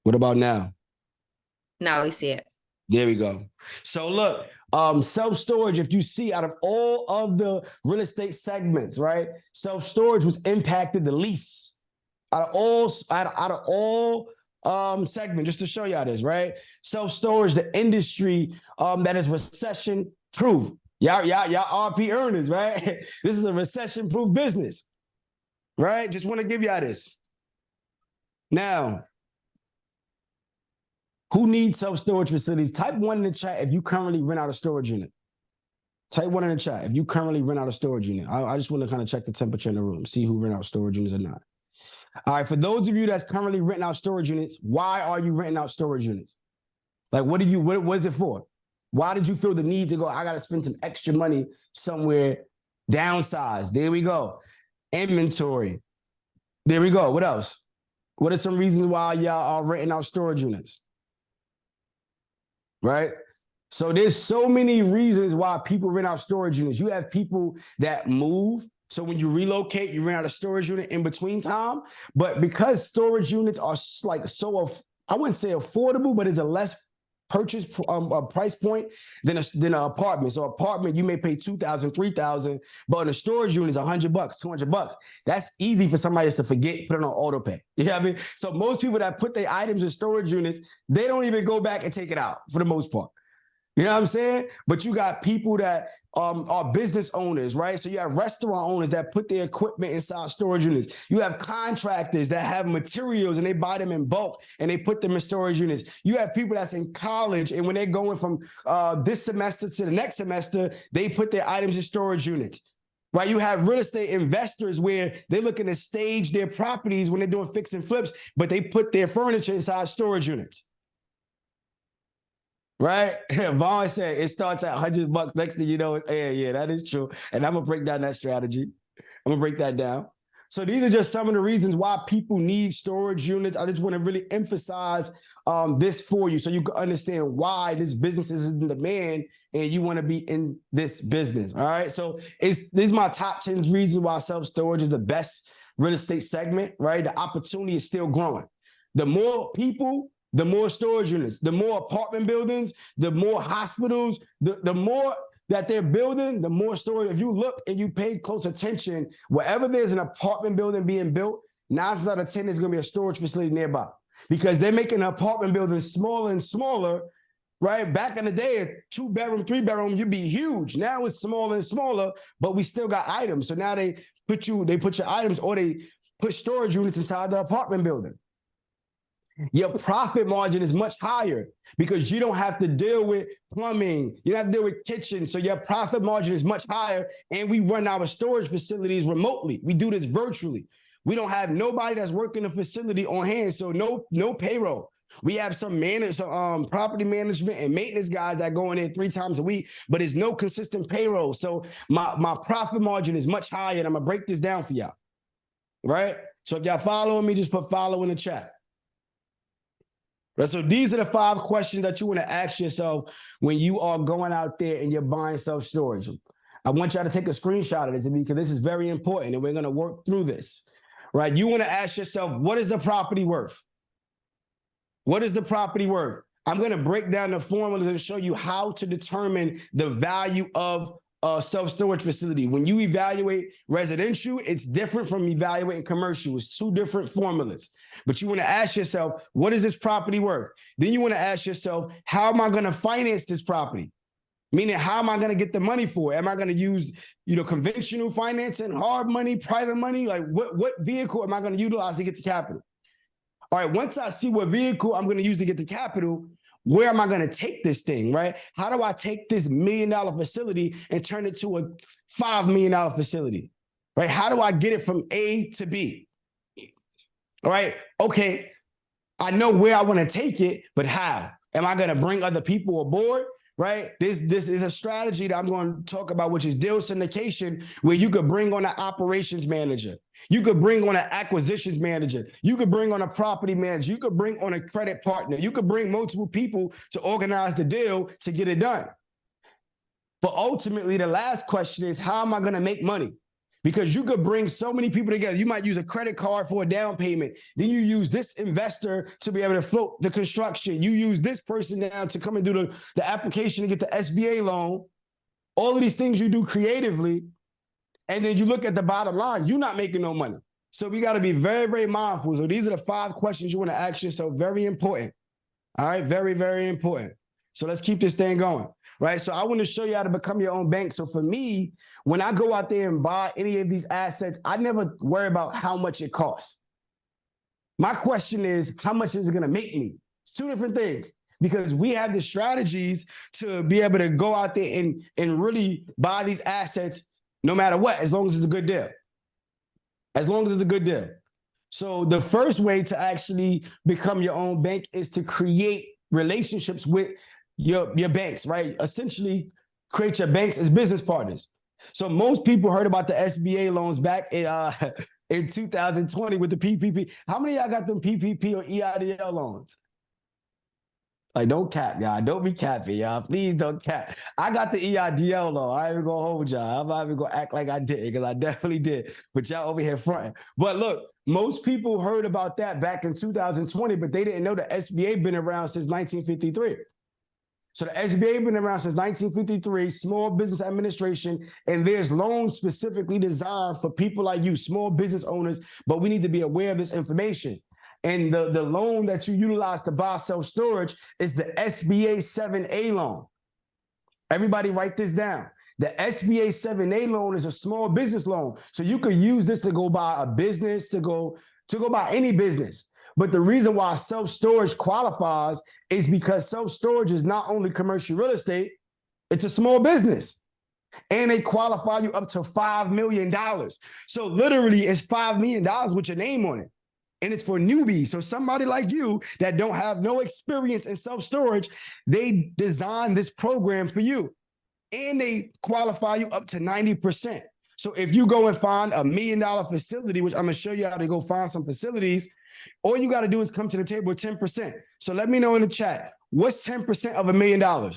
What about now? Now we see it. There we go. So look, self-storage, if you see out of all of the real estate segments, right? Self-storage was impacted the least out of all segment, just to show y'all this, right? Self-storage, the industry that is recession proof. Y'all RP earners, right? This is a recession proof business, right? Just want to give y'all this. Now, who needs self-storage facilities? Type 1 in the chat if you currently rent out a storage unit. Type 1 in the chat if you currently rent out a storage unit. I just want to kind of check the temperature in the room, see who rent out storage units or not. All right, for those of you that's currently renting out storage units, why are you renting out storage units? Like, what is it for? Why did you feel the need to go, I got to spend some extra money somewhere, downsize? There we go. Inventory. There we go. What else? What are some reasons why y'all are renting out storage units? Right? So there's so many reasons why people rent out storage units. You have people that move. So when you relocate, you rent out a storage unit in between time. But because storage units are like so, I wouldn't say affordable, but it's a less purchase price point than an apartment. So apartment, you may pay $2,000, $3,000, but in a storage unit is $100, $200. That's easy for somebody just to forget, put it on auto pay. You know what I mean? So most people that put their items in storage units, they don't even go back and take it out for the most part. You know what I'm saying? But you got people that are business owners, right? So you have restaurant owners that put their equipment inside storage units. You have contractors that have materials and they buy them in bulk and they put them in storage units. You have people that's in college and when they're going from this semester to the next semester, they put their items in storage units. Right, you have real estate investors where they're looking to stage their properties when they're doing fix and flips, but they put their furniture inside storage units. Right? Vaughn said it starts at $100. Next thing you know, it's air. Yeah, that is true. And I'm going to break down that strategy. I'm going to break that down. So these are just some of the reasons why people need storage units. I just want to really emphasize this for you so you can understand why this business is in demand and you want to be in this business. All right. So this is my top 10 reasons why self-storage is the best real estate segment, right? The opportunity is still growing. The more people, the more storage units, the more apartment buildings, the more hospitals, the more that they're building, the more storage. If you look and you pay close attention, wherever there's an apartment building being built, 9 out of 10 is going to be a storage facility nearby because they're making the apartment buildings smaller and smaller, right? Back in the day, a 2-bedroom, 3-bedroom, you'd be huge. Now it's smaller and smaller, but we still got items. So now they put your items or they put storage units inside the apartment building. Your profit margin is much higher because you don't have to deal with plumbing. You don't have to deal with kitchen. So your profit margin is much higher. And we run our storage facilities remotely. We do this virtually. We don't have nobody that's working the facility on hand. So no payroll. We have some property management and maintenance guys that go in there 3 times a week, but there's no consistent payroll. So my profit margin is much higher. And I'm going to break this down for y'all. Right? So if y'all following me, just put follow in the chat. Right, so these are the 5 questions that you want to ask yourself when you are going out there and you're buying self-storage. I want y'all to take a screenshot of this because this is very important and we're going to work through this. Right? You want to ask yourself, what is the property worth? What is the property worth? I'm going to break down the formulas and show you how to determine the value of a self-storage facility. When you evaluate residential, it's different from evaluating commercial. It's 2 different formulas. But you want to ask yourself, what is this property worth? Then you want to ask yourself, how am I going to finance this property? Meaning, how am I going to get the money for it? Am I going to use, conventional financing, hard money, private money? Like what vehicle am I going to utilize to get the capital? All right, once I see what vehicle I'm going to use to get the capital, where am I going to take this thing, right? How do I take this $1 million facility and turn it to a $5 million facility, right? How do I get it from A to B? All right, okay, I know where I want to take it, but how? Am I going to bring other people aboard, right? This is a strategy that I'm going to talk about, which is deal syndication, where you could bring on an operations manager. You could bring on an acquisitions manager. You could bring on a property manager. You could bring on a credit partner. You could bring multiple people to organize the deal to get it done. But ultimately, the last question is, how am I going to make money? because you could bring so many people together. You might use a credit card for a down payment. Then you use this investor to be able to float the construction. You use this person down to come and do the application to get the SBA loan. All of these things you do creatively. And then you look at the bottom line, you're not making no money. So we got to be very, very mindful. So these are the 5 questions you want to ask yourself. Very important. All right. Very, very important. So let's keep this thing going. Right. So I want to show you how to become your own bank. So for me, when I go out there and buy any of these assets, I never worry about how much it costs. My question is, how much is it going to make me? It's 2 different things, because we have the strategies to be able to go out there and really buy these assets no matter what, as long as it's a good deal. As long as it's a good deal. So the first way to actually become your own bank is to create relationships with your banks, right? Essentially, create your banks as business partners. So most people heard about the SBA loans back in 2020 with the PPP. How many of y'all got them PPP or EIDL loans? Like, don't cap, y'all. Don't be capping, y'all. Please don't cap. I got the EIDL loan. I ain't even gonna hold y'all. I'm not even gonna act like I did, because I definitely did. But y'all over here fronting. But look, most people heard about that back in 2020, but they didn't know the SBA been around since 1953. So the SBA been around since 1953, Small Business Administration, and there's loans specifically designed for people like you, small business owners, but we need to be aware of this information. And the loan that you utilize to buy self-storage is the SBA 7A loan. Everybody write this down. The SBA 7A loan is a small business loan. So you could use this to go buy a business, to go buy any business. But the reason why self-storage qualifies is because self-storage is not only commercial real estate, it's a small business. And they qualify you up to $5 million. So literally it's $5 million with your name on it. And it's for newbies. So somebody like you that don't have no experience in self-storage, they design this program for you. And they qualify you up to 90%. So if you go and find $1 million facility, which I'm going to show you how to go find some facilities, all you got to do is come to the table with 10%. So let me know in the chat, what's 10% of $1 million?